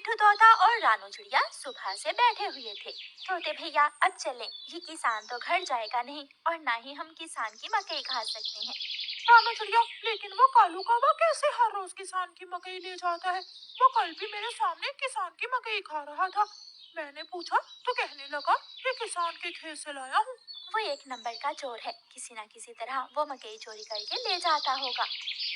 मिट्ठू तोता और रानू चिड़िया सुबह से बैठे हुए थे। तोते भैया अब चलें, ये किसान तो घर जाएगा नहीं और ना ही हम किसान की मकई खा सकते हैं। रानू चिड़िया, लेकिन वो कालू कौवा कैसे हर रोज किसान की मकई ले जाता है? वो कल भी मेरे सामने किसान की मकई खा रहा था। मैंने पूछा तो कहने लगा ये किसान के खेत से लाया हूँ। वो एक नंबर का चोर है, किसी न किसी तरह वो मकई चोरी करके ले जाता होगा।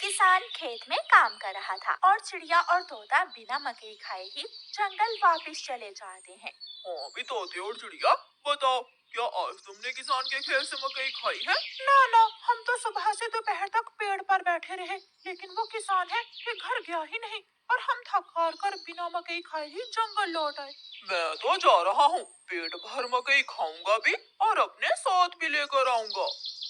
किसान खेत में काम कर रहा था और चिड़िया और तोता बिना मकई खाए ही जंगल वापस चले जाते हैं। हाँ भी तोते और चिड़िया, बताओ क्या आज तुमने किसान के खेत से मकई खाई है? ना ना, हम तो सुबह से दोपहर तक पेड़ पर बैठे रहे, लेकिन वो किसान है कि घर गया ही नहीं और हम थक हार कर बिना मकई खाए ही जंगल लौट आए। मैं तो जा रहा हूँ, पेट भर मकई खाऊंगा भी और अपने साथ भी लेकर आऊंगा।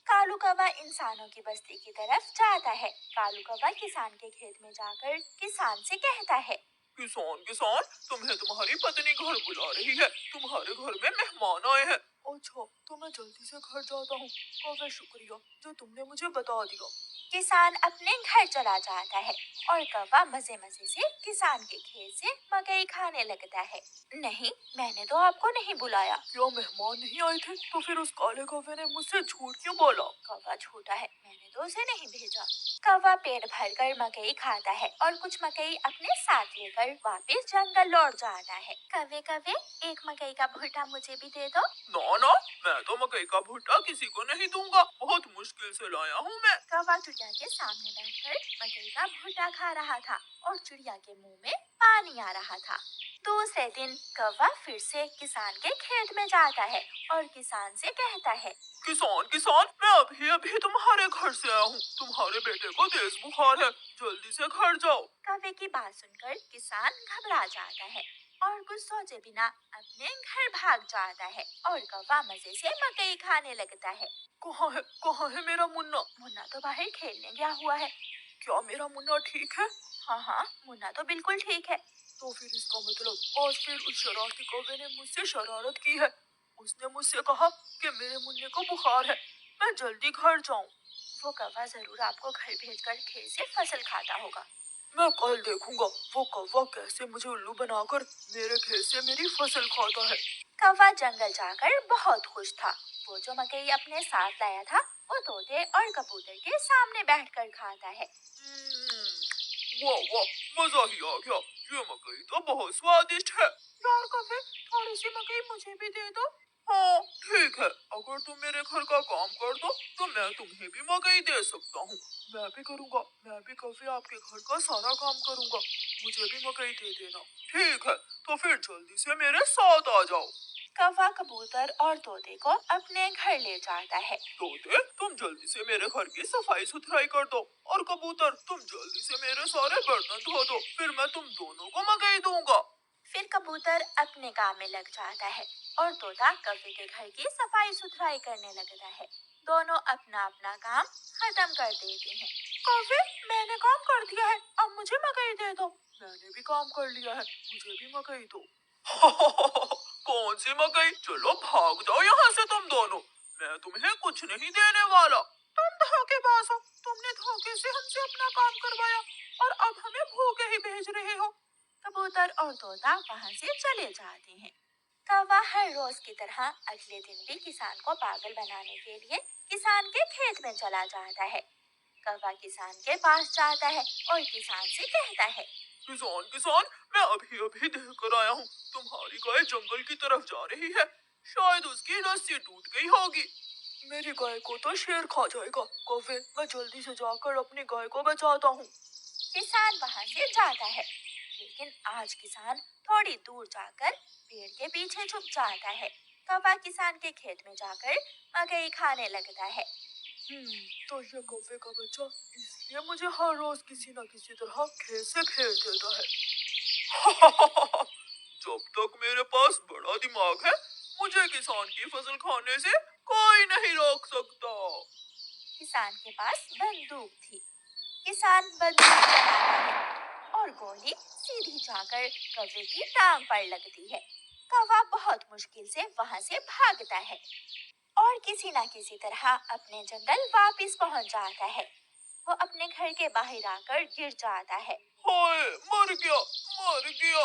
कालू कौवा इंसानों की बस्ती की तरफ जाता है। कालू कौवा किसान के खेत में जाकर किसान से कहता है, किसान किसान, तुम्हें तुम्हारी पत्नी घर बुला रही है, तुम्हारे घर में मेहमान आए हैं। अच्छा, तो मैं जल्दी से घर जाता हूँ। कौवे, शुक्रिया जो तुमने मुझे बता दिया। किसान अपने घर चला जाता है और कौवा मजे मजे से किसान के खेत से मकई खाने लगता है। नहीं, मैंने तो आपको नहीं बुलाया। क्या मेहमान नहीं आए थे? तो फिर उस काले कौवे ने मुझसे झूठ क्यों बोला? कौवा झूठा है, मैंने तो उसे नहीं भेजा। कौवा पेट भरकर मकई खाता है और कुछ मकई अपने साथ लेकर वापस जंगल लौट जाता है। कौवे कौवे, एक मकई का भुट्टा मुझे भी दे दो। ना ना, मैं तो मकई का भुट्टा किसी को नहीं दूंगा, बहुत मुश्किल से लाया हूँ मैं। कौवा चिड़िया के सामने बैठकर मकई का भुट्टा खा रहा था और चिड़िया के मुंह में पानी आ रहा था। दूसरे दिन कौवा फिर से किसान के खेत में जाता है और किसान से कहता है, किसान किसान, मैं अभी अभी तुम्हारे घर से आया हूँ, तुम्हारे बेटे को तेज बुखार है, जल्दी से घर जाओ। कौवे की बात सुनकर किसान घबरा जाता है और कुछ सोचे बिना अपने घर भाग जाता है और कौवा मजे से मकई खाने लगता है। कहाँ है मेरा मुन्ना? मुन्ना तो बाहर खेलने गया हुआ है। क्या मेरा मुन्ना ठीक है? हाँ हाँ, मुन्ना तो बिल्कुल ठीक है। तो फिर इसका मतलब आज फिर उस शरारती कौवे ने मुझसे शरारत की है। उसने मुझसे कहा कि मेरे मुन्ने को बुखार है, मैं जल्दी घर जाऊं। वो कौवा जरूर आपको घर भेजकर खेत से फसल खाता होगा। मैं कल देखूंगा वो कौवा कैसे मुझे उल्लू बनाकर मेरे खेत से मेरी फसल खाता है। कौवा जंगल जाकर बहुत खुश था। वो जो मकई अपने साथ लाया था वो तोते और कबूतर के सामने बैठकर खाता है। वाह वाह, मजा ही आ गया, ये मकई तो बहुत स्वादिष्ट है। यार कौवे, थोड़ी सी मकई मुझे भी दे दो। हाँ ठीक है, अगर तुम मेरे घर का काम कर दो तो मैं तुम्हें भी मकई दे सकता हूँ। मैं भी करूँगा, मैं भी कभी आपके घर का सारा काम करूँगा, मुझे भी मकई दे देना। ठीक है, तो फिर जल्दी से मेरे साथ आ जाओ। कौवा कबूतर और तोते को अपने घर ले जाता है। तोते, तुम जल्दी से मेरे घर की सफाई सुथराई कर दो और कबूतर तुम जल्दी से मेरे सारे बर्तन धो दो, फिर मैं तुम दोनों को मकई दूंगा। फिर कबूतर अपने काम में लग जाता है और तोता कौवे के घर की सफाई सुथराई करने लगता है। दोनों अपना अपना काम खत्म कर देते हैं। कौवे, मैंने काम कर दिया है, अब मुझे मकई दे दो। मैंने भी काम कर लिया है, मुझे भी मकई दो। कौन सी मकई? चलो भाग जाओ यहाँ से तुम दोनों, मैं तुम्हें कुछ नहीं देने वाला। तुम धोखेबाज हो, तुमने धोखे से हमसे अपना काम करवाया और अब हमें भूखे ही भेज रहे हो। कबूतर और तोता वहाँ से चले जाते हैं। कौवा हर रोज की तरह अगले दिन भी किसान को पागल बनाने के लिए किसान के खेत में चला जाता है। कौवा किसान के पास जाता है और किसान से कहता है, किसान किसान, मैं अभी अभी देख कर आया हूँ, तुम्हारी गाय जंगल की तरफ जा रही है, शायद उसकी रस्सी टूट गई होगी। मेरी गाय को तो शेर खा जाएगा। कौवे, मैं जल्दी से जाकर अपनी गाय को बचाता हूँ। किसान वहाँ से जाता है, लेकिन आज किसान थोड़ी दूर जाकर पेड़ के पीछे छुप जाता है। कौवा किसान के खेत में जाकर मकई खाने लगता है। तो ये कौवे का बच्चा इसलिए मुझे हर रोज किसी न किसी तरह खेत से खेल देता है। जब तक मेरे पास बड़ा दिमाग है, मुझे किसान की फसल खाने से कोई नहीं रोक सकता। किसान के पास बंदूक थी। किसान बंदूक चलाता है और गोली सीधी जाकर कौवे की टांग पर लगती है। कौवा बहुत मुश्किल से वहाँ से भागता है और किसी न किसी तरह अपने जंगल वापस पहुँच जाता है। वो अपने घर के बाहर आकर गिर जाता है। हाय, मर गया, मर गया।